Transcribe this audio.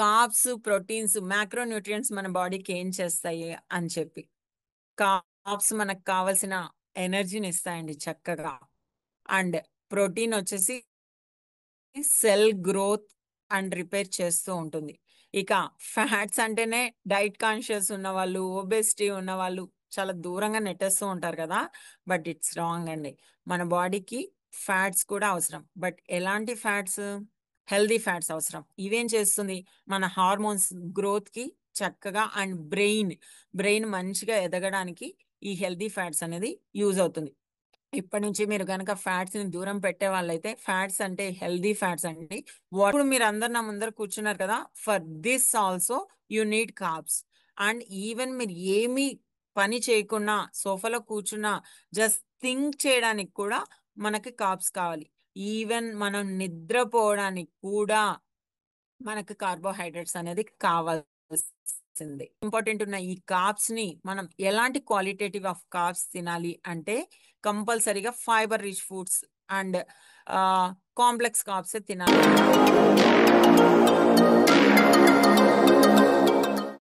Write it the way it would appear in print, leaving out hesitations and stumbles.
Carbs, proteins, macro nutrients మన బాడీకి ఏం చేస్తాయి అని చెప్పి. కార్బ్స్ మనకు కావాల్సిన ఎనర్జీని ఇస్తాయండి చక్కగా. అండ్ ప్రోటీన్ వచ్చేసి సెల్ గ్రోత్ అండ్ రిపేర్ చేస్తూ ఉంటుంది. ఇక ఫ్యాట్స్ అంటేనే డైట్ కాన్షియస్ ఉన్న వాళ్ళు, ఒబెసిటీ ఉన్న వాళ్ళు చాలా దూరంగా నెట్టేస్తూ ఉంటారు కదా. బట్ ఇట్స్ రాంగ్ అండి. మన బాడీకి ఫ్యాట్స్ కూడా అవసరం. బట్ ఎలాంటి ఫ్యాట్స్? హెల్దీ ఫ్యాట్స్ అవసరం. ఇవేం చేస్తుంది? మన హార్మోన్స్ గ్రోత్ కి చక్కగా అండ్ బ్రెయిన్ మంచిగా ఎదగడానికి ఈ హెల్దీ ఫ్యాట్స్ అనేది యూజ్ అవుతుంది. ఇప్పటి నుంచి మీరు కనుక ఫ్యాట్స్ ని దూరం పెట్టే వాళ్ళైతే, ఫ్యాట్స్ అంటే హెల్దీ ఫ్యాట్స్ అండి. ఇప్పుడు మీరు అందరు నా ముందర కూర్చున్నారు కదా, for this also you need carbs. And even మీరు ఏమీ పని చేయకుండా సోఫాలో కూర్చున్నా జస్ట్ థింక్ చేయడానికి కూడా మనకి కార్బ్స్ కావాలి. ఈవెన్ మనం నిద్రపోవడానికి కూడా మనకు కార్బోహైడ్రేట్స్ అనేది కావాల్సింది. ఇంపార్టెంట్ ఉన్న ఈ కార్బ్స్ ని మనం ఎలాంటి క్వాలిటేటివ్ ఆఫ్ కార్బ్స్ తినాలి అంటే, కంపల్సరీగా fibre rich foods and complex carbs తినాలి.